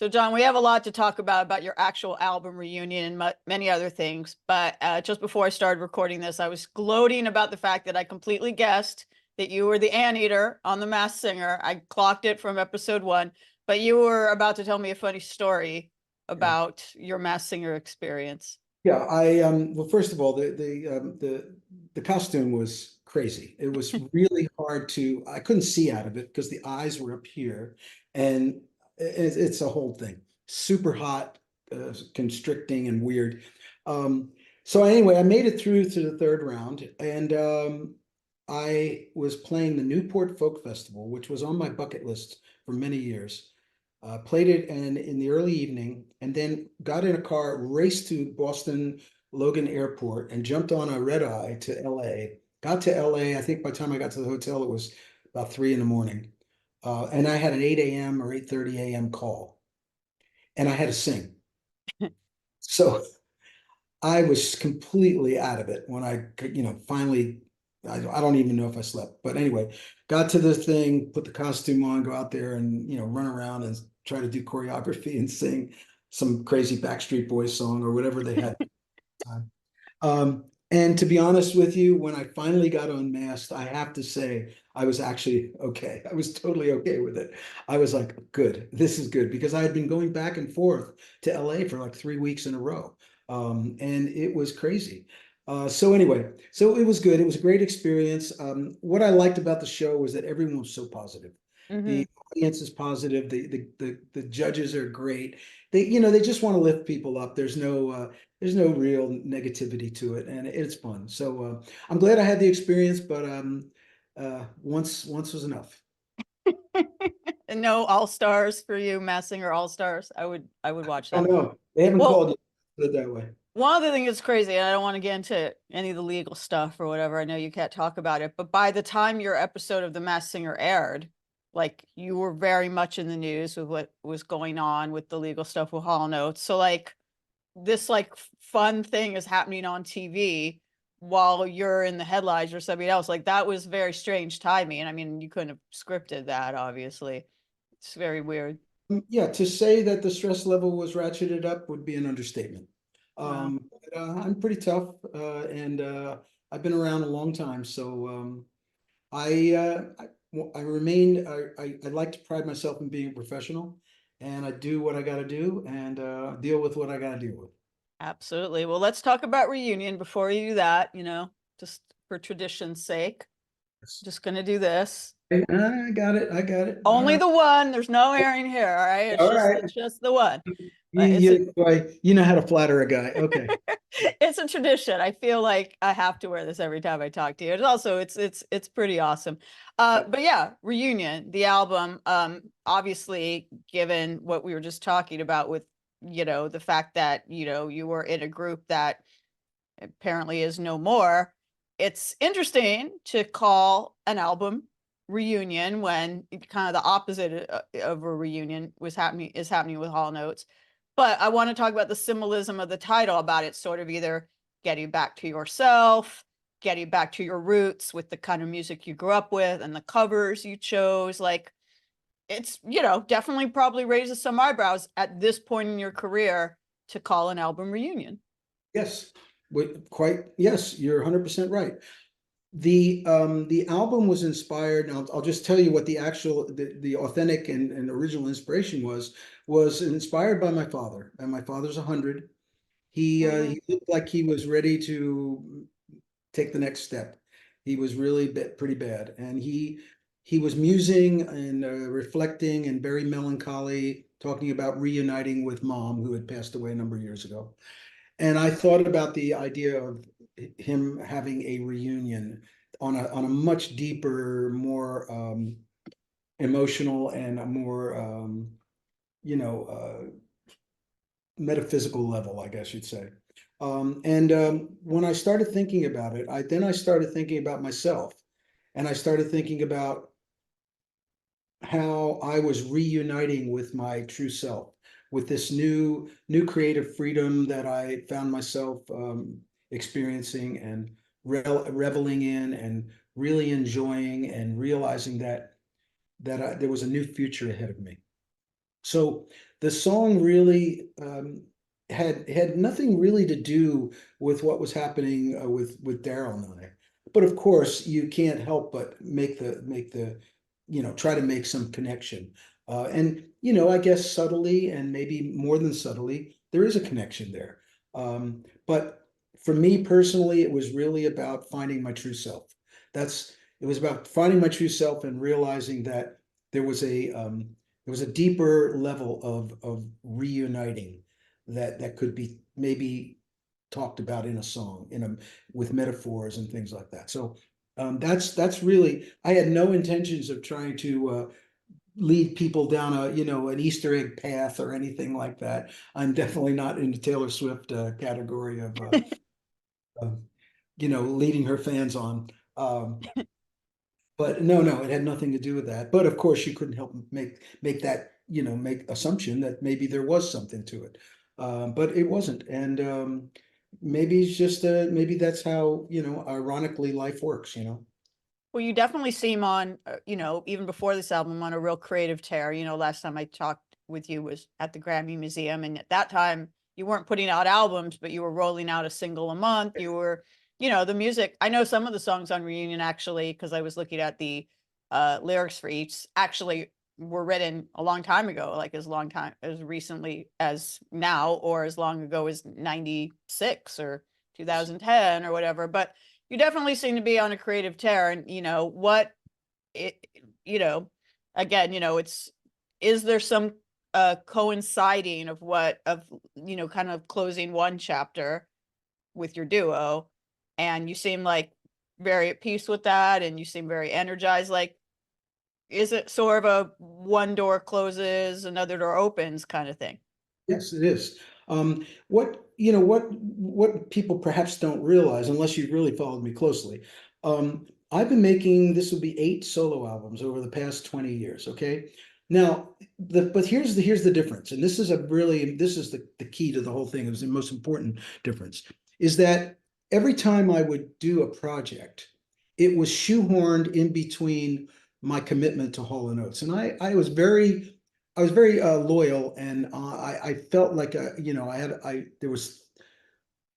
So, John, we have a lot to talk about your actual album Reunion and many other things. But just before I started recording this, I was gloating about the fact that I completely guessed that you were the anteater on The Masked Singer. I clocked it from episode 1, but you were about to tell me a funny story Yeah. about your Masked Singer experience. Yeah, well, first of all, the costume was crazy. It was really hard to, I couldn't see out of it because the eyes were up here, and it's a whole thing. Super hot, constricting and weird. Um, so anyway, I made it through to the third round, and I was playing the Newport Folk Festival, which was on my bucket list for many years. Played it in the early evening, and then got in a car, raced to Boston Logan Airport, and jumped on a red eye to LA. Got to LA, I think by the time I got to the hotel, it was about 3 in the morning. And I had an 8 a.m. or 8:30 a.m. call, and I had to sing. So I was completely out of it when I, finally, I don't even know if I slept. But anyway, got to the thing, put the costume on, go out there and, run around and try to do choreography and sing some crazy Backstreet Boys song or whatever they had at the time. And to be honest with you, when I finally got unmasked, I have to say I was actually okay. I was totally okay with it. I was like, good, this is good because I had been going back and forth to LA for like 3 weeks in a row. And it was crazy. So anyway, so it was good. It was a great experience. What I liked about the show was that everyone was so positive. Mm-hmm. The audience is positive. The judges are great. They just want to lift people up. There's no real negativity to it, and it's fun. So I'm glad I had the experience, but once was enough. And no All Stars for you, Masked Singer All Stars. I would watch I that. don't know. They haven't Well, called it, put it that way. one other thing that's crazy, and I don't want to get into any of the legal stuff or whatever. I know you can't talk about it, but by the time your episode of The Masked Singer aired, like you were very much in the news with what was going on with the legal stuff with Hall Notes. So like this like fun thing is happening on TV while you're in the headlines or something else. Like that was very strange timing. And I mean, you couldn't have scripted that, obviously. It's very weird. Yeah, to say that the stress level was ratcheted up would be an understatement. Wow. I'm pretty tough, and I've been around a long time, so I remain. I like to pride myself in being a professional, and I do what I got to do, and deal with what I got to deal with. Absolutely. Well, let's talk about Reunion before you do that, just for tradition's sake. Just going to do this. I got it. I got it. All Only right. the one. There's no airing here. All right. It's All just right. it's just the one. You, It's a you, boy, you know how to flatter a guy. Okay. it's a tradition. I feel like I have to wear this every time I talk to you. It's also it's pretty awesome. But yeah, Reunion, the album, obviously given what we were just talking about with, the fact that, you were in a group that apparently is no more. It's interesting to call an album Reunion when kind of the opposite of a reunion is happening with Hall Notes. But I want to talk about the symbolism of the title, about it sort of either getting back to yourself, getting back to your roots with the kind of music you grew up with and the covers you chose. Like it's, definitely probably raises some eyebrows at this point in your career to call an album Reunion. Yes. Quite. Yes, you're 100% right. The album was inspired, and I'll just tell you what the authentic and original inspiration was inspired by my father. And my father's 100. Mhm. He looked like he was ready to take the next step. He was really pretty bad, and he was musing and reflecting and very melancholy, talking about reuniting with mom, who had passed away a number of years ago. And I thought about the idea of him having a reunion on a much deeper, more emotional and a more you know uh, metaphysical level, I guess you'd say. And when I started thinking about it, I started thinking about myself, and I started thinking about how I was reuniting with my true self, with this new creative freedom that I found myself experiencing and reveling in, and really enjoying, and realizing that there was a new future ahead of me. So the song really had nothing really to do with what was happening with Daryl and I. But of course, you can't help but make the try to make some connection. And I guess subtly and maybe more than subtly, there is a connection there. But for me personally, it was really about finding my true self. It was about finding my true self and realizing that there was a deeper level of reuniting that could be maybe talked about in a song, with metaphors and things like that. So that's really, I had no intentions of trying to lead people down an Easter egg path or anything like that. I'm definitely not in the Taylor Swift category of uh, leading her fans on. But no, it had nothing to do with that. But of course, you couldn't help make that, make assumption that maybe there was something to it. But it wasn't. And maybe it's just maybe that's how, ironically life works. Well, you definitely seem on, even before this album, on a real creative tear. Last time I talked with you was at the Grammy Museum, and at that time you weren't putting out albums, but you were rolling out a single a month. You were, the music. I know some of the songs on Reunion actually, because I was looking at the lyrics for each, actually were written a long time ago, like as recently as now, or as long ago as 96 or 2010 or whatever. But you definitely seem to be on a creative tear. And what it you know again, is there some coinciding of kind of closing one chapter with your duo, and you seem like very at peace with that, and you seem very energized. Like, is it sort of a one door closes, another door opens kind of thing? Yes, it is. What people perhaps don't realize, unless you've really followed me closely, I've been making, this will be 8 solo albums over the past 20 years. Okay. Now, but here's the difference, and this is the key to the whole thing. It was the most important difference, is that every time I would do a project, it was shoehorned in between my commitment to Hall and Oates, and I was very loyal, and I felt like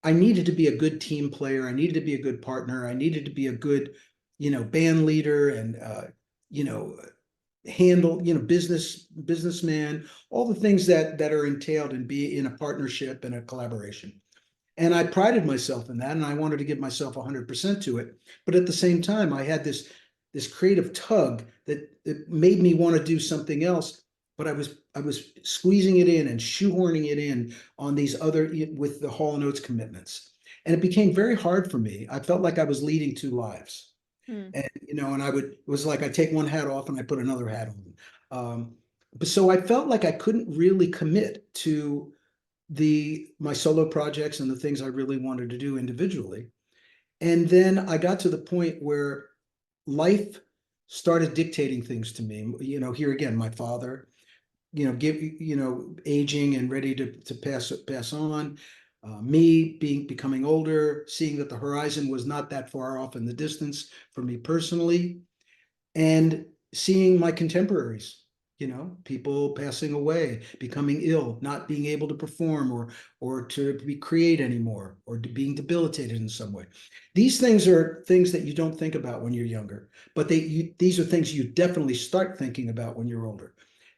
I needed to be a good team player. I needed to be a good partner. I needed to be a good, band leader, and you know, handle, businessman, all the things that are entailed in be in a partnership and a collaboration. And I prided myself in that, and I wanted to give myself 100% to it. But at the same time, I had this creative tug that made me want to do something else. But I was squeezing it in and shoehorning it in on these other, with the Hall and Oates commitments, and it became very hard for me. I felt like I was leading 2 lives, Hmm. and it was like I take one hat off and I put another hat on. But so I felt like I couldn't really commit to my solo projects and the things I really wanted to do individually. And then I got to the point where life started dictating things to me. Here again, my father, aging and ready to pass on. Me becoming older, seeing that the horizon was not that far off in the distance for me personally, and seeing my contemporaries, people passing away, becoming ill, not being able to perform or to create anymore, or being debilitated in some way. These things are things that you don't think about when you're younger, but these are things you definitely start thinking about when you're older.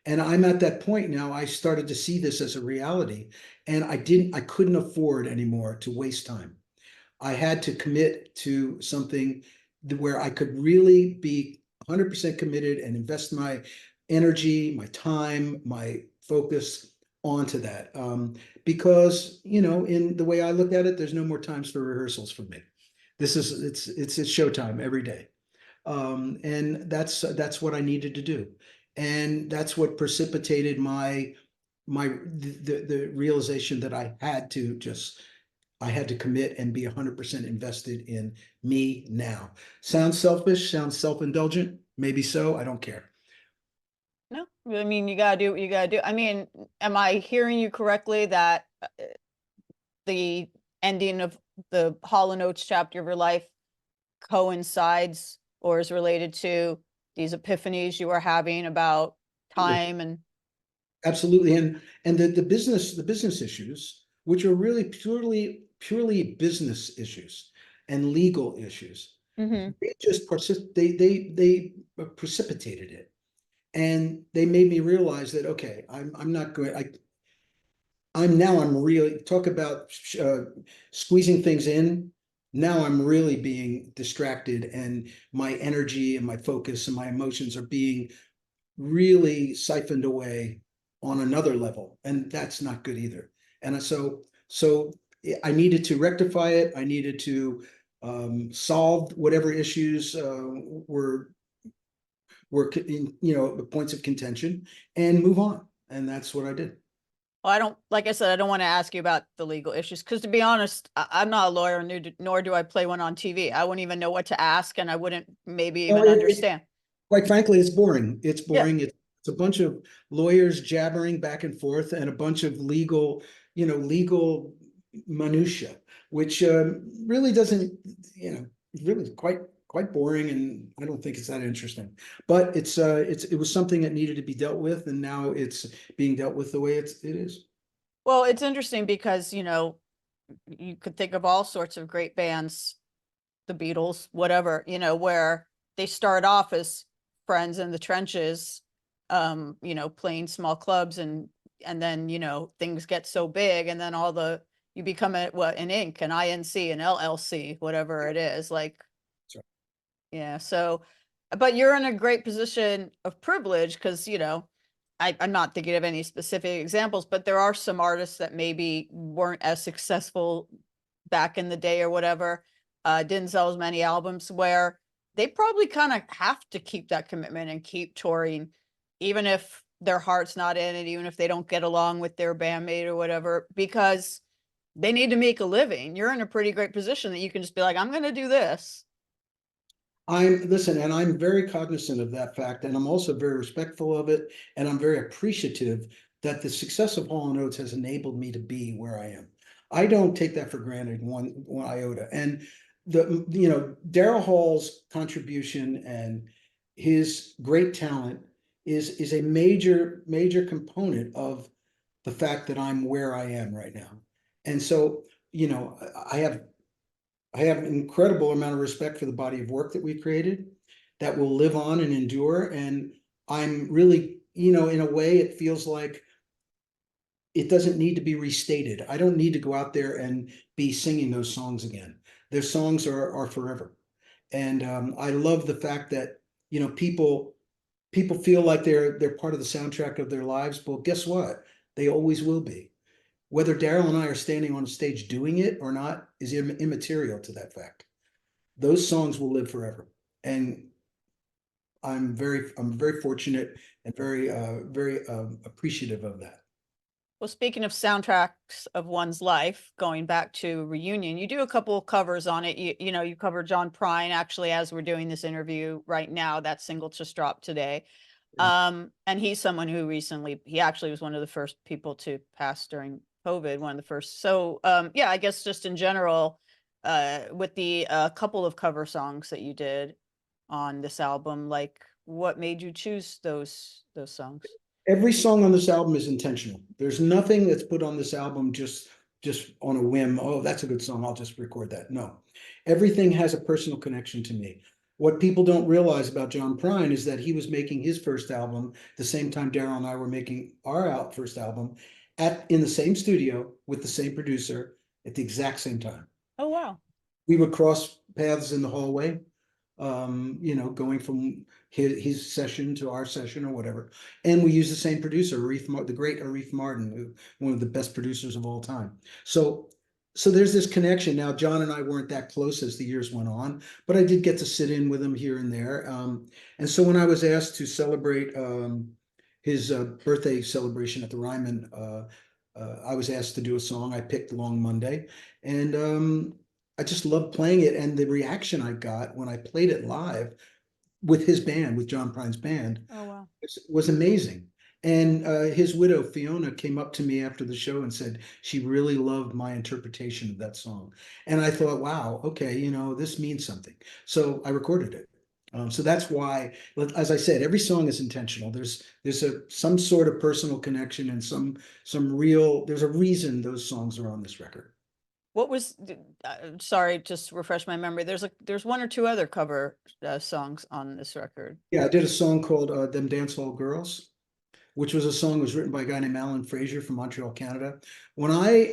And I'm at that point now. I started to see this as a reality, and I couldn't afford anymore to waste time. I had to commit to something where I could really be 100% committed and invest my energy, my time, my focus onto that. Because, in the way I look at it, there's no more times for rehearsals for me. It's showtime every day. And that's what I needed to do. And that's what precipitated the realization that I had to commit and be 100% invested in me now. Sounds selfish, sounds self-indulgent, maybe so, I don't care. No, I mean, you gotta do what you gotta do. I mean, am I hearing you correctly that the ending of the Hall and Oates chapter of your life coincides or is related to these epiphanies you were having about time and absolutely. And the business issues, which are really purely business issues and legal issues, Hmm. they just they precipitated it. And they made me realize that, okay, I'm not going, I'm really talk about squeezing things in. Now I'm really being distracted, and my energy and my focus and my emotions are being really siphoned away on another level, and that's not good either. And so I needed to rectify it. I needed to solve whatever issues were the points of contention, and move on. And that's what I did. Well, I don't, like I said, I don't want to ask you about the legal issues because, to be honest, I'm not a lawyer, nor do I play one on TV. I wouldn't even know what to ask, and I wouldn't maybe Well, even understand. quite frankly, it's boring. It's Yeah. boring. It's a bunch of lawyers jabbering back and forth, and a bunch of legal minutia, which really doesn't, really quite boring, and I don't think it's that interesting. But it was something that needed to be dealt with, and now it's being dealt with the way it is. Well, it's interesting because, you could think of all sorts of great bands, the Beatles, whatever, where they start off as friends in the trenches, playing small clubs, and then, things get so big, and then you become an Inc, an INC, an LLC, whatever it is, like, So yeah. So, but you're in a great position of privilege because, I'm not thinking of any specific examples, but there are some artists that maybe weren't as successful back in the day or whatever, didn't sell as many albums, where they probably kind of have to keep that commitment and keep touring, even if their heart's not in it, even if they don't get along with their bandmate or whatever, because they need to make a living. You're in a pretty great position that you can just be like, I'm going to do this. listen, and I'm very cognizant of that fact, and I'm also very respectful of it, and I'm very appreciative that the success of Hall and Oates has enabled me to be where I am. I don't take that for granted one iota. And Daryl Hall's contribution and his great talent is a major component of the fact that I'm where I am right now. And so, I have I have an incredible amount of respect for the body of work that we created that will live on and endure. And I'm really, in a way, it feels like it doesn't need to be restated. I don't need to go out there and be singing those songs again. Their songs are forever. And I love the fact that, people feel like they're part of the soundtrack of their lives. Well, guess what? They always will be. Whether Daryl and I are standing on a stage doing it or not is immaterial to that fact. Those songs will live forever. And I'm very fortunate and very appreciative of that. Well, speaking of soundtracks of one's life, going back to Reunion, you do a couple of covers on it. You cover John Prine actually as we're doing this interview right now. That single just dropped today. And he's someone who he actually was one of the first people to pass during COVID, one of the first. So, yeah, I guess just in general, with the couple of cover songs that you did on this album, like what made you choose those songs? Every song on this album is intentional. There's nothing that's put on this album just on a whim. Oh, that's a good song, I'll just record that. No. Everything has a personal connection to me. What people don't realize about John Prine is that he was making his first album the same time Daryl and I were making our first album in the same studio with the same producer at the exact same time. Oh, wow. We would cross paths in the hallway, going from his session to our session or whatever. And we use the same producer, the great Arif Martin, one of the best producers of all time. So there's this connection. Now, John and I weren't that close as the years went on, but I did get to sit in with him here and there. And so when I was asked to celebrate his birthday celebration at the Ryman, I was asked to do a song. I picked Long Monday, and I just loved playing it. And the reaction I got when I played it live with his band, with John Prine's band, Oh, wow. was amazing. And his widow, Fiona, came up to me after the show and said she really loved my interpretation of that song. And I thought, wow, okay, this means something. So I recorded it. So that's why, as I said, every song is intentional. There's some sort of personal connection and some real. There's a reason those songs are on this record. What was, sorry, just refresh my memory. There's one or two other cover songs on this record. Yeah, I did a song called "Them Dance Hall Girls," which was a song that was written by a guy named Alan Fraser from Montreal, Canada. When I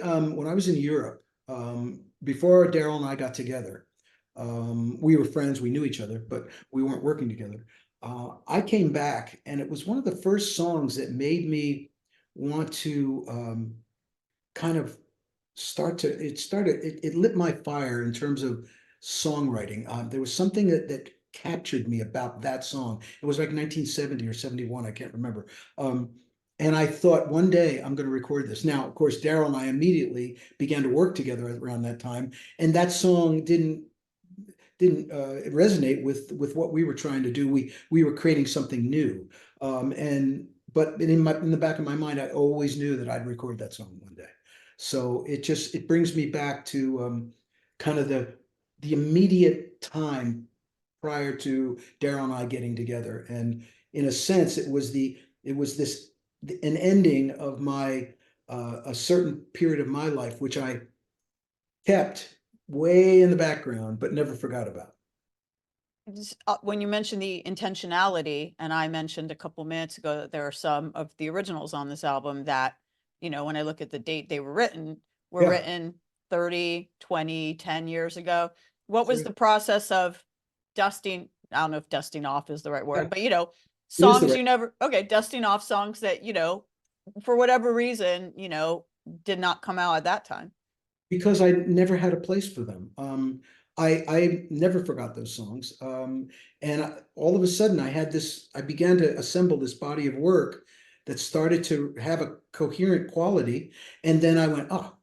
was in Europe, before Daryl and I got together, we were friends, we knew each other, but we weren't working together. I came back, and it was one of the first songs that made me want to kind of it lit my fire in terms of songwriting. There was something that captured me about that song. It was like 1970 or 71, I can't remember. And I thought one day I'm going to record this. Now, of course, Daryl and I immediately began to work together around that time, and that song didn't resonate with what we were trying to do. We were creating something new, and but in the back of my mind, I always knew that I'd record that song one day. So it brings me back to kind of the immediate time prior to Daryl and I getting together, and in a sense, it was this an ending of my a certain period of my life which I kept way in the background but never forgot about. When you mentioned the intentionality, and I mentioned a couple minutes ago that there are some of the originals on this album that, when I look at the date they were Yeah. written 30, 20, 10 years ago. What was So, the process of dusting? I don't know if dusting off is the right yeah, word, but it is the songs right you never, okay, dusting off songs that, for whatever reason, did not come out at that time. because I never had a place for them. I never forgot those songs. All of a sudden I began to assemble this body of work that started to have a coherent quality. And then I went, oh,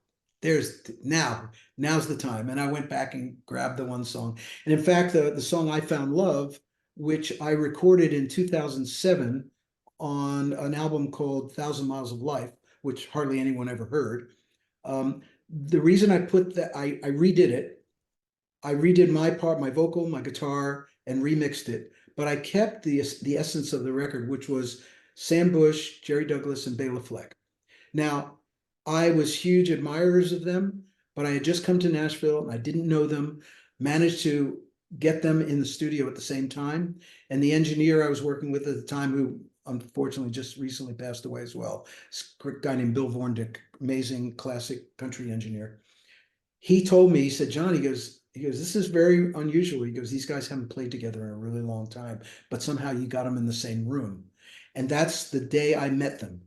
now's the time. And I went back and grabbed the one song. And in fact, the song I Found Love, which I recorded in 2007 on an album called Thousand Miles of Life, which hardly anyone ever heard. The reason I put that, I redid it. I redid my part, my vocal, my guitar, and remixed it. But I kept the essence of the record, which was Sam Bush, Jerry Douglas, and Bela Fleck. Now, I was huge admirers of them, but I had just come to Nashville and I didn't know them. Managed to get them in the studio at the same time. And the engineer I was working with at the time, who unfortunately just recently passed away as well, a guy named Bill Vorndick, amazing classic country engineer. He told me, he said, John, this is very unusual. He goes, these guys haven't played together in a really long time, but somehow you got them in the same room. And that's the day I met them.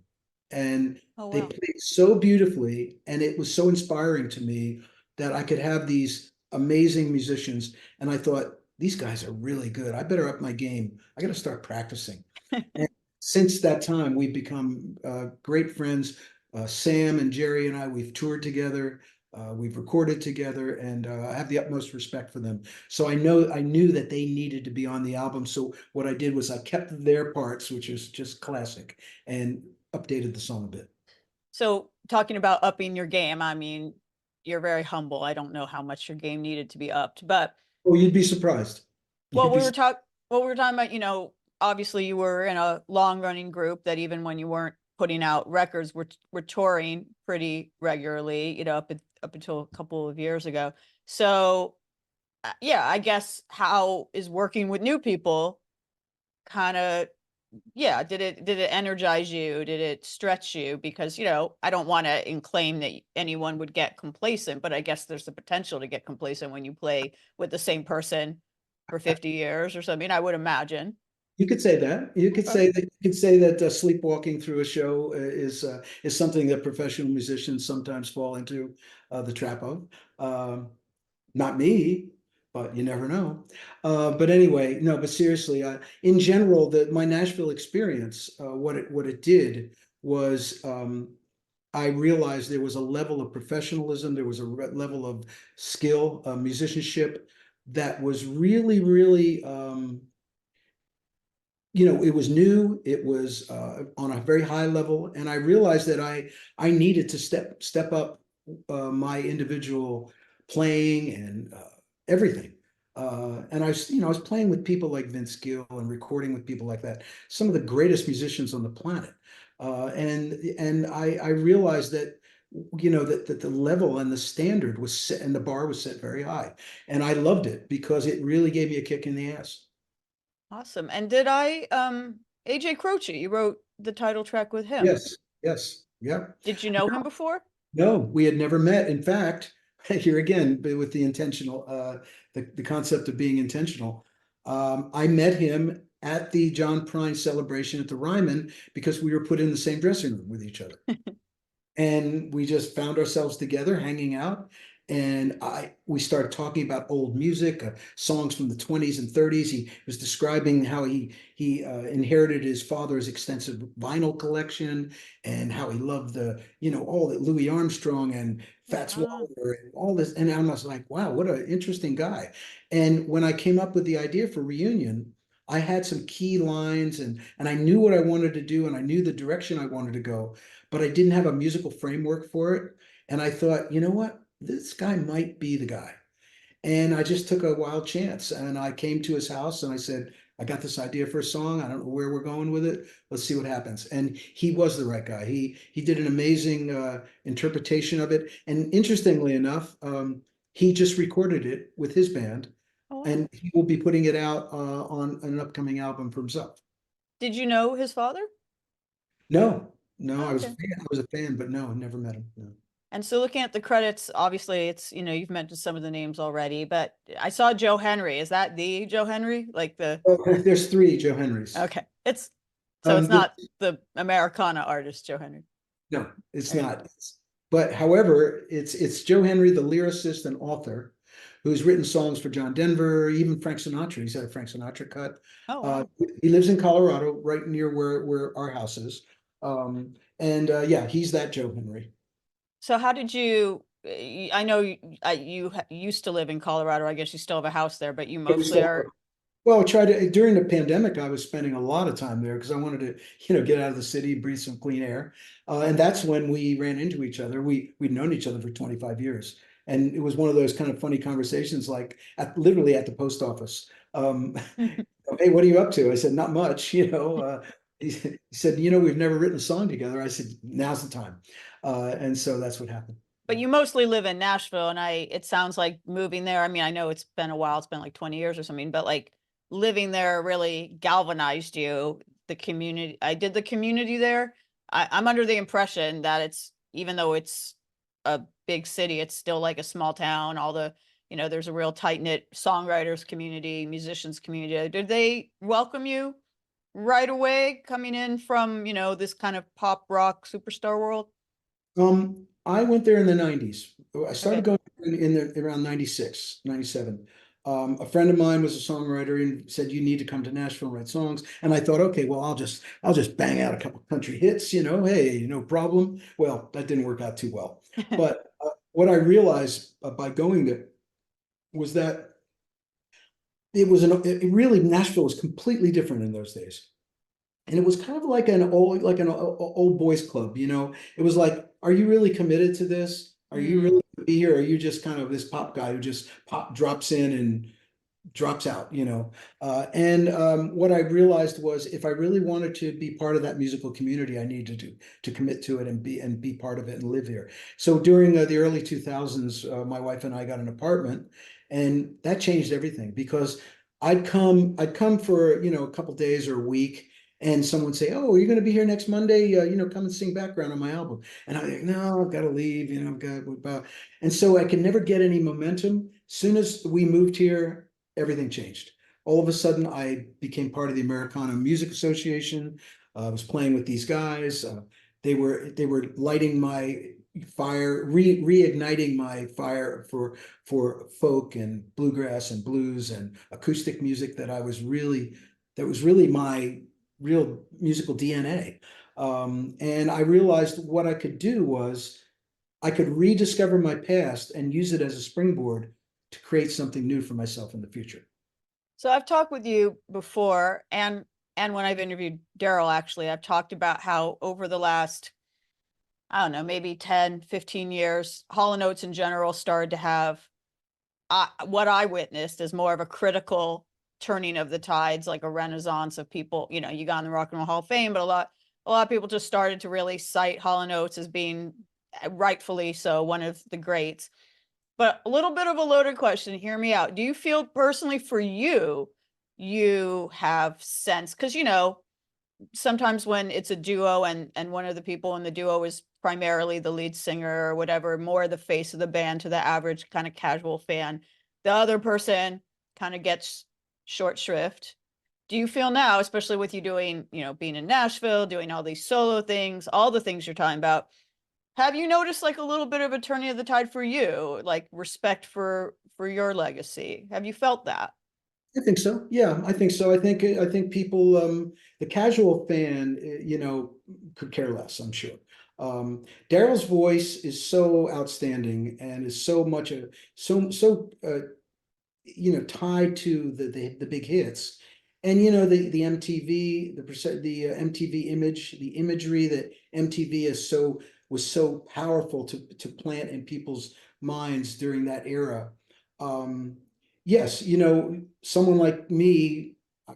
And Oh, they wow. played so beautifully, and it was so inspiring to me that I could have these amazing musicians. And I thought, these guys are really good. I better up my game. I got to start practicing. And since that time, we've become great friends. Sam and Jerry and I, we've toured together. We've recorded together, and I have the utmost respect for them. So I knew that they needed to be on the album. So what I did was I kept their parts, which is just classic, and updated the song a bit. So talking about upping your game, I mean, you're very humble. I don't know how much your game needed to be upped, but Oh, you'd be surprised. what You'd we be were talking, what we were talking about, obviously you were in a long running group that even when you weren't putting out records, were touring pretty regularly, up until a couple of years ago. So yeah, I guess how is working with new people kind of, yeah, did it energize you? Did it stretch you? Because, I don't want to claim that anyone would get complacent, but I guess there's the potential to get complacent when you play with the same person for 50 years or something, I would imagine. You could say that. Okay. You could say that sleepwalking through a show is something that professional musicians sometimes fall into the trap of. Um, Not me, but you never know. But anyway, no, but seriously, in general, my Nashville experience, what it did was I realized there was a level of professionalism, there was a level of skill, musicianship that was really, really, it was new, it was on a very high level, and I realized that I needed to step up my individual playing and everything. And I was playing with people like Vince Gill and recording with people like that, some of the greatest musicians on the planet. And I realized that, that the level and the standard was set and the bar was set very high. And I loved it because it really gave me a kick in the ass. Awesome. And AJ Croce, you wrote the title track with him. Yes, yes, yeah. Did you know him before? No, we had never met. In fact, here again, but with the the concept of being intentional. I met him at the John Prine celebration at the Ryman because we were put in the same dressing room with each other. And we just found ourselves together hanging out, and we started talking about old music, songs from the 20s and 30s. He was describing how he inherited his father's extensive vinyl collection, and how he loved all that Louis Armstrong and Fats Wow. Waller and all this. And I was like, wow, what an interesting guy. And when I came up with the idea for Reunion, I had some key lines, and I knew what I wanted to do, and I knew the direction I wanted to go, but I didn't have a musical framework for it. And I thought, you know what? This guy might be the guy. And I just took a wild chance, and I came to his house and I said, I got this idea for a song. I don't know where we're going with it. Let's see what happens. And he was the right guy. He did an amazing interpretation of it. And interestingly enough, he just recorded it with his band, Oh, wow. and he will be putting it out on an upcoming album for himself. Did you know his father? No, no, Oh, okay. I was a fan, but no, never met him. No. And so looking at the credits, obviously it's, you've mentioned some of the names already, but I saw Joe Henry. Is that the Joe Henry? Like the, Well, there's three Joe Henrys. okay. So it's The, not the Americana artist, Joe Henry. no, it's Okay. not. But however, it's Joe Henry, the lyricist and author, who's written songs for John Denver, even Frank Sinatra. He's had a Frank Sinatra cut. Oh, Uh, wow. he lives in Colorado, right near where our house is. And yeah, he's that Joe Henry. So how did you, I know you used to live in Colorado. I guess you still have a house there, but you But we mostly still are. Well, during the pandemic, I was spending a lot of time there because I wanted to, get out of the city, breathe some clean air. And that's when we ran into each other. We'd known each other for 25 years. And it was one of those kind of funny conversations, like literally at the post office. Hey, what are you up to? I said, not much, he said, we've never written a song together. I said, now's the time. And so that's what happened. But you mostly live in Nashville, and it sounds like moving there. I mean, I know it's been a while, it's been like 20 years or something, but like living there really galvanized you. The community, I did the community there. I'm under the impression that it's, even though it's a big city, it's still like a small town. There's a real tight-knit songwriters community, musicians community. Did they welcome you right away coming in from, this kind of pop rock superstar world? I went there in the 90s. I started Okay. going around 96, 97. A friend of mine was a songwriter and said, you need to come to Nashville and write songs. And I thought, okay, well, I'll just bang out a couple country hits, hey, no problem. Well, that didn't work out too well. But what I realized by going there was that it really, Nashville was completely different in those days. And it was kind of like an old boys club, It was like, are you really committed to this? Are you Mm. really gonna be here? Or are you just kind of this pop guy who just drops in and drops out, And what I realized was, if I really wanted to be part of that musical community, I needed to commit to it and be part of it and live here. So during the early 2000s, my wife and I got an apartment, and that changed everything because I'd come for a couple days or a week. And someone would say, "Oh, you're going to be here next Monday. Come and sing background on my album." And I'm like, "No, I've got to leave. I've got." And so I could never get any momentum. Soon as we moved here, everything changed. All of a sudden, I became part of the Americana Music Association. I was playing with these guys. They were lighting my fire, reigniting my fire for folk and bluegrass and blues and acoustic music that was really my real musical DNA. And I realized what I could do was I could rediscover my past and use it as a springboard to create something new for myself in the future. So I've talked with you before, and when I've interviewed Daryl, actually, I've talked about how over the last, I don't know, maybe 10, 15 years, Hall and Oates in general started to have what I witnessed is more of a critical turning of the tides, like a renaissance of people. You know, you got in the Rock and Roll Hall of Fame, but a lot of people just started to really cite Hall and Oates as being, rightfully so, one of the greats. But a little bit of a loaded question. Hear me out. Do you feel personally for you, you have sense? Because, you know, sometimes when it's a duo and one of the people in the duo is primarily the lead singer or whatever, more the face of the band to the average kind of casual fan, the other person kind of gets short shrift. Do you feel now, especially with you doing, you know, being in Nashville, doing all these solo things, all the things you're talking about, have you noticed like a little bit of a turning of the tide for you, like respect for your legacy? Have you felt that? I think so. Yeah, I think so. I think people, the casual fan, you know, could care less, I'm sure. Daryl's voice is so outstanding and is so much a so you know, tied to the big hits. And you know, the MTV, the MTV image, the imagery that MTV is so was so powerful to plant in people's minds during that era. Um, yes, you know, someone like me, I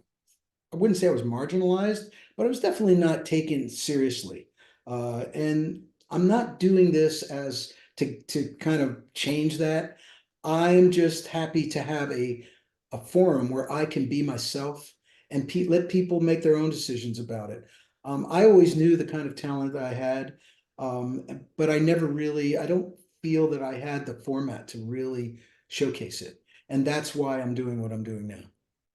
wouldn't say I was marginalized, but I was definitely not taken seriously. And I'm not doing this as to kind of change that. I'm just happy to have a forum where I can be myself and let people make their own decisions about it. I always knew the kind of talent that I had, but I never really, I don't feel that I had the format to really showcase it. And that's why I'm doing what I'm doing now.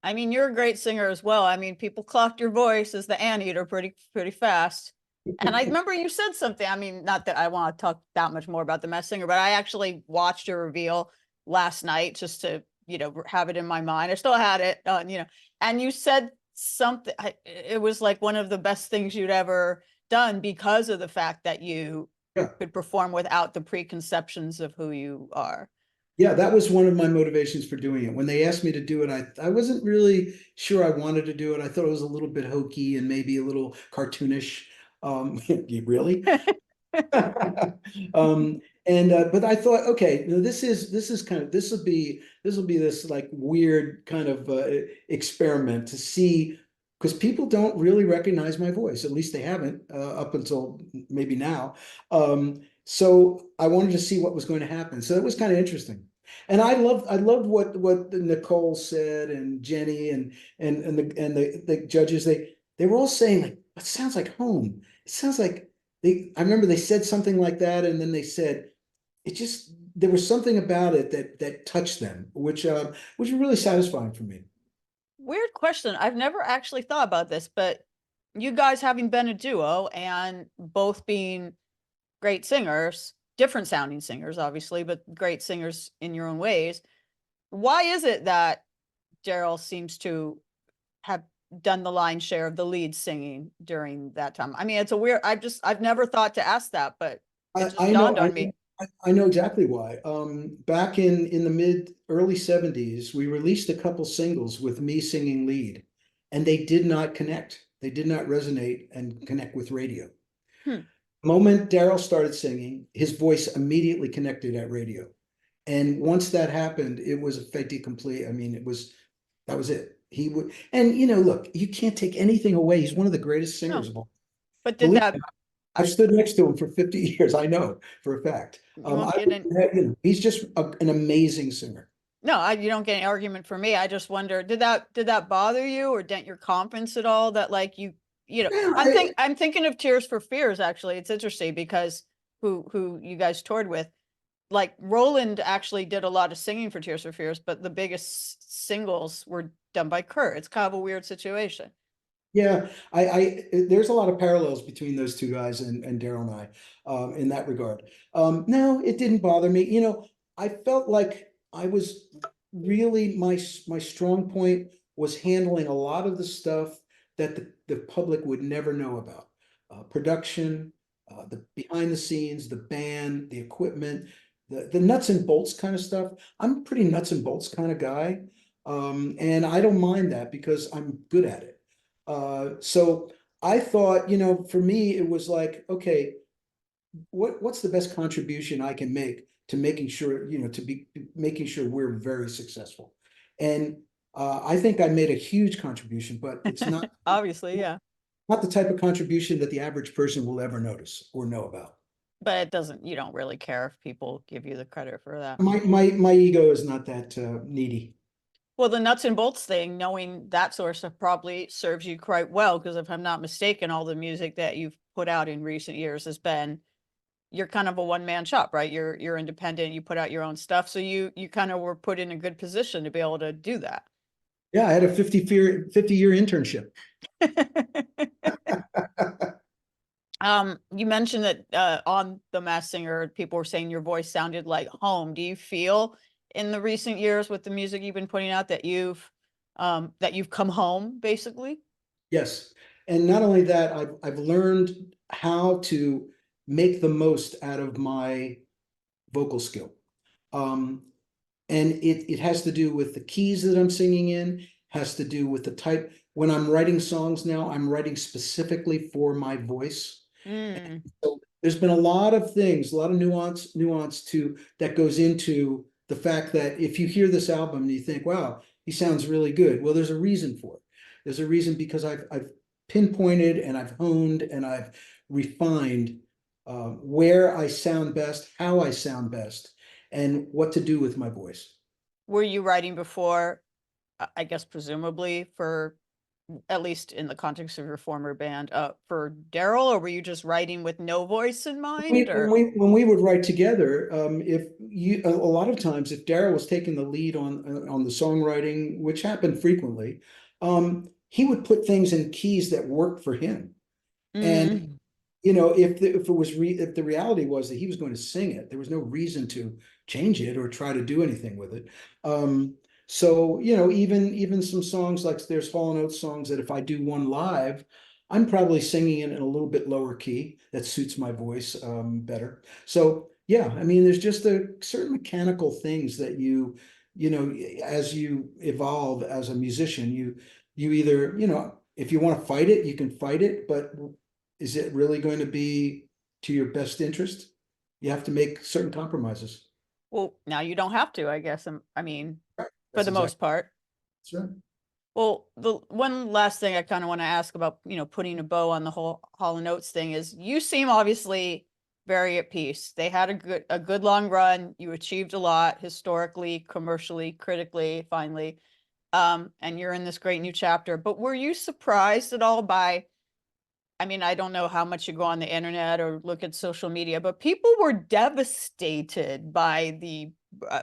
I mean, you're a great singer as well. I mean, people clocked your voice as the anteater pretty fast. And I remember you said something. I mean, not that I want to talk that much more about the Masked Singer, but I actually watched your reveal last night just to, you know, have it in my mind. I still had it, you know, and you said something. It was like one of the best things you'd ever done because of the fact that you Yeah. could perform without the preconceptions of who you are. Yeah, that was one of my motivations for doing it. When they asked me to do it, I wasn't really sure I wanted to do it. I thought it was a little bit hokey and maybe a little cartoonish. Really? Um, and but I thought, okay, you know, this is kind of this will be this like weird kind of experiment to see because people don't really recognize my voice. At least they haven't up until maybe now. So I wanted to see what was going to happen. So it was kind of interesting. And I loved what Nicole said and Jenny and the judges. They were all saying like, it sounds like home. It sounds like I remember they said something like that, and then they said it just there was something about it that touched them, which was really satisfying for me. Weird question. I've never actually thought about this, but you guys having been a duo and both being great singers, different sounding singers, obviously, but great singers in your own ways. Why is it that Daryl seems to have done the lion's share of the lead singing during that time? I mean, it's a weird, I've never thought to ask that, but it just I know dawned on me. I know exactly why. Back in the mid early 70s, we released a couple singles with me singing lead, and they did not connect. They did not resonate and connect with radio. Hmm. The moment Daryl started singing, his voice immediately connected at radio. And once that happened, it was a fait accompli. I mean, that was it. He would, and you know, look, you can't take anything away. He's one of the greatest singers No, of all. but did Believe that, me, I've stood next to him for 50 years. I know for a fact. you won't I, get in, you know, he's just an amazing singer. no, you don't get an argument from me. I just wonder, did that bother you or dent your confidence at all that like you know, Yeah, I'm thinking of Tears for Fears actually. It's interesting because who you guys toured with, like Roland actually did a lot of singing for Tears for Fears, but the biggest singles were done by Kurt. It's kind of a weird situation. yeah. There's a lot of parallels between those two guys and Daryl and I, in that regard. No, it didn't bother me. You know, I felt like I was really my strong point was handling a lot of the stuff that the public would never know about. Production, the behind the scenes, the band, the equipment, the nuts and bolts kind of stuff. I'm a pretty nuts and bolts kind of guy. And I don't mind that because I'm good at it. So I thought, you know, for me, it was like, okay, what's the best contribution I can make to making sure, to be making sure we're very successful. And I think I made a huge contribution, but it's not Obviously, yeah. not the type of contribution that the average person will ever notice or know about. But it doesn't, you don't really care if people give you the credit for that. My ego is not that needy. Well, the nuts and bolts thing, knowing that source of probably serves you quite well, because if I'm not mistaken, all the music that you've put out in recent years has been, you're kind of a one-man shop, right? You're independent, you put out your own stuff. So you kind of were put in a good position to be able to do that. Yeah, I had a 50-year internship. You mentioned that on The Masked Singer, people were saying your voice sounded like home. Do you feel in the recent years with the music you've been putting out that you've come home basically? Yes. And not only that, I've learned how to make the most out of my vocal skill. Um, and it has to do with the keys that I'm singing in, has to do with the type. When I'm writing songs now, I'm writing specifically for my voice. Mm. So there's been a lot of things, a lot of nuance to that goes into the fact that if you hear this album and you think, wow, he sounds really good. Well, there's a reason for it. There's a reason because I've pinpointed and I've honed and I've refined where I sound best, how I sound best, and what to do with my voice. Were you writing before, I guess presumably for, at least in the context of your former band, for Daryl, or were you just writing with no voice in mind, or? When we would write together, if you a lot of times if Daryl was taking the lead on the songwriting, which happened frequently, he would put things in keys that worked for him. And Mm. if the reality was that he was going to sing it, there was no reason to change it or try to do anything with it. So even some songs like there's Hall & Oates songs that if I do one live, I'm probably singing it in a little bit lower key that suits my voice better. So yeah, I mean, there's just a certain mechanical things that as you evolve as a musician, you either, if you want to fight it, you can fight it, but is it really going to be to your best interest? You have to make certain compromises. Well, now you don't have to, I guess. I mean, Right. for That's the exactly most part. that's right. Well, the one last thing I kind of want to ask about, putting a bow on the whole Hall and Oates thing is you seem obviously very at peace. They had a good long run. You achieved a lot historically, commercially, critically, finally. And you're in this great new chapter. But were you surprised at all by, I mean, I don't know how much you go on the internet or look at social media, but people were devastated by the uh,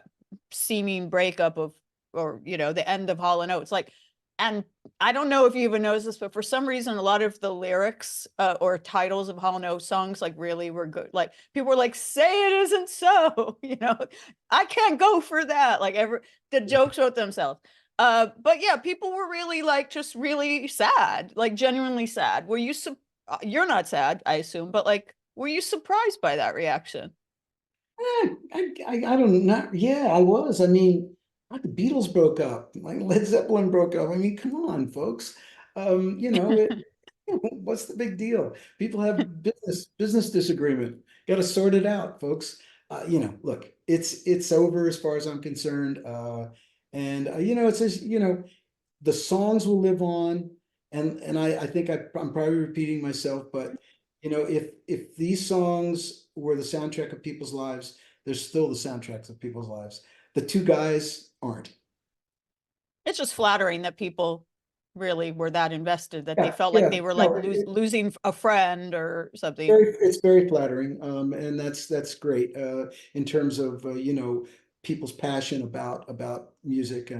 seeming breakup of, or the end of Hall and Oates. Like, and I don't know if you even noticed this, but for some reason, a lot of the lyrics or titles of Hall and Oates songs like really were good. Like people were like, "Say it isn't so," I can't go for that. Like the jokes wrote themselves. But yeah, people were really like just really sad, like genuinely sad. You're not sad, I assume, but like, were you surprised by that reaction? I don't not yeah, I was. I mean, the Beatles broke up, like Led Zeppelin broke up. I mean, come on, folks. What's the big deal? People have business disagreement. Got to sort it out, folks. Look, it's over as far as I'm concerned. And it says, the songs will live on, and I think I'm probably repeating myself, but if these songs were the soundtrack of people's lives, they're still the soundtracks of people's lives. The two guys aren't. It's just flattering that people really were that invested that they Yeah, felt like yeah. they were like No, losing a friend or something. it's very flattering, and that's great in terms of people's passion about music.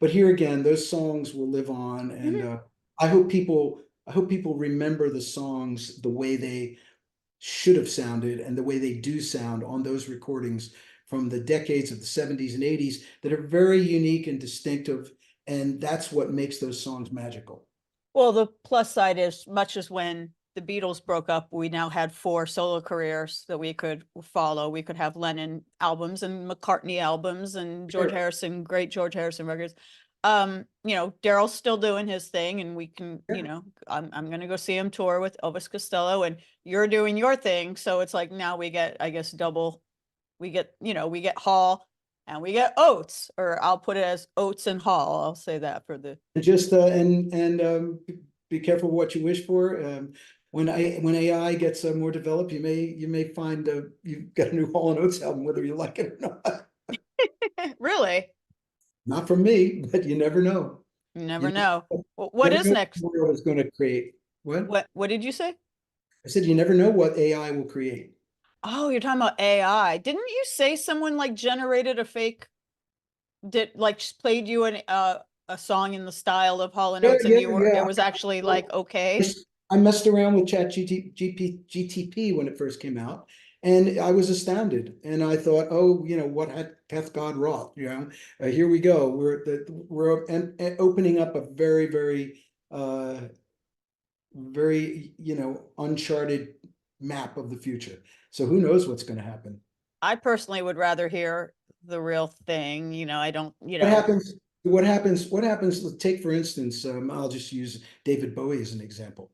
But here again, those songs will live on, and Mhm. I hope people remember the songs the way they should have sounded and the way they do sound on those recordings from the decades of the 70s and 80s that are very unique and distinctive, and that's what makes those songs magical. Well, the plus side is much as when the Beatles broke up, we now had four solo careers that we could follow. We could have Lennon albums and McCartney albums and Sure. Great George Harrison records. Daryl's still doing his thing, and we can, Yeah. I'm gonna go see him tour with Elvis Costello, and you're doing your thing. So it's like now we get, I guess, double. We get Hall and we get Oates, or I'll put it as Oates and Hall. I'll say that for the. And just be careful what you wish for. When AI gets more developed, you may find you've got a new Hall and Oates album, whether you like it or not. Really, Not from me, but you never know. you never You know. never, What never is know next? what the world is going to create. What? What did you say? I said you never know what AI will create. Oh, you're talking about AI. Didn't you say someone like generated a fake, did like played you a song in the style of Hall and Yeah, Oates, and yeah, it yeah. was actually like okay? I messed around with GTP when it first came out, and I was astounded. And I thought, oh, what hath God wrought? Here we go. We're opening up a very, very, very, uncharted map of the future. So who knows what's going to happen? I personally would rather hear the real thing. I don't, What happens? What happens? What happens? Take for instance, I'll just use David Bowie as an example.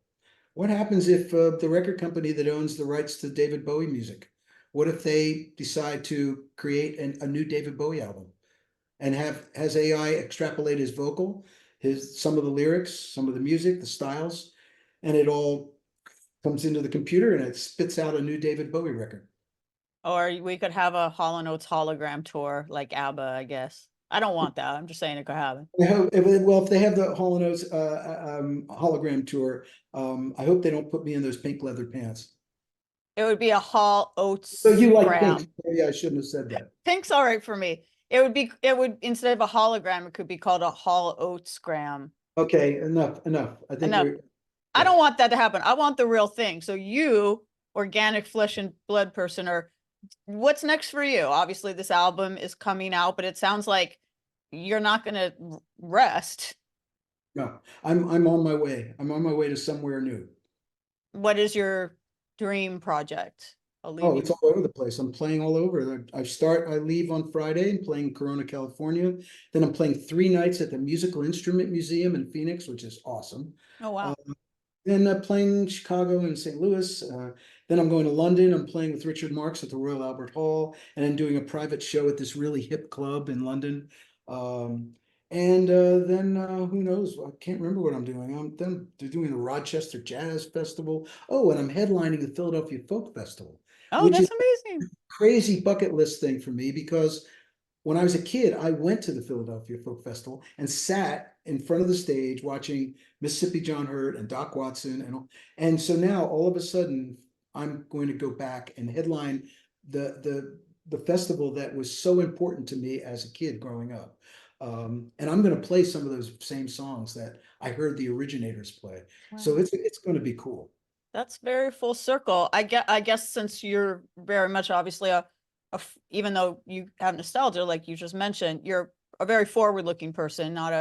What happens if the record company that owns the rights to David Bowie music, what if they decide to create a new David Bowie album and has AI extrapolate his vocal, some of the lyrics, some of the music, the styles, and it all comes into the computer and it spits out a new David Bowie record. Or we could have a Hall and Oates hologram tour like ABBA, I guess. I don't want that. I'm just saying it could happen. I hope, well, if they have the Hall & Oates hologram tour, I hope they don't put me in those pink leather pants. It would be a Hall So Oates you like pink? gram. Maybe I shouldn't have said that. Pink's all right for me. It would, instead of a hologram, it could be called a Hall Oates gram. Okay, enough. I think Enough. we're, I yeah. don't want that to happen. I want the real thing. So you, organic flesh and blood person, what's next for you? Obviously, this album is coming out, but it sounds like you're not going to rest. No, I'm on my way. I'm on my way to somewhere new. What is your dream project? I'll leave Oh, it's you. all over the place. I'm playing all over. I leave on Friday and playing Corona, California. Then I'm playing 3 nights at the Musical Instrument Museum in Phoenix, which is awesome. Oh, Uh, wow. Then playing Chicago and St. Louis. Then I'm going to London. I'm playing with Richard Marx at the Royal Albert Hall, and then doing a private show at this really hip club in London. And then who knows? I can't remember what I'm doing. Then they're doing the Rochester Jazz Festival. Oh, and I'm headlining the Philadelphia Folk Festival, Oh, which is that's amazing. a crazy bucket list thing for me because when I was a kid, I went to the Philadelphia Folk Festival and sat in front of the stage watching Mississippi John Hurt and Doc Watson and so now all of a sudden I'm going to go back and headline the festival that was so important to me as a kid growing up. And I'm going to play some of those same songs that I heard the originators play. So Wow. it's going to be cool. That's very full circle. I guess since you're very much obviously even though you have nostalgia, like you just mentioned, you're a very forward-looking person, not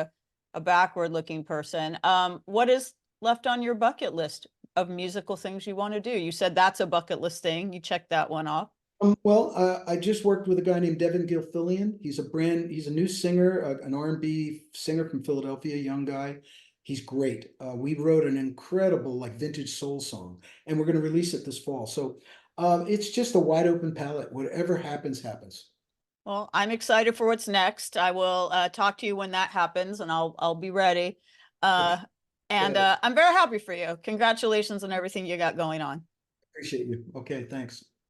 a backward-looking person. What is left on your bucket list of musical things you want to do? You said that's a bucket list thing. You checked that one off. I just worked with a guy named Devin Gilfillian. He's a new singer, an R&B singer from Philadelphia, young guy. He's great. We wrote an incredible like vintage soul song, and we're going to release it this fall. So it's just a wide open palette. Whatever happens, happens. Well, I'm excited for what's next. I will talk to you when that happens, and I'll be ready. Okay, Uh, and good. I'm very happy for you. Congratulations on everything you got going on. Appreciate you. Okay, thanks.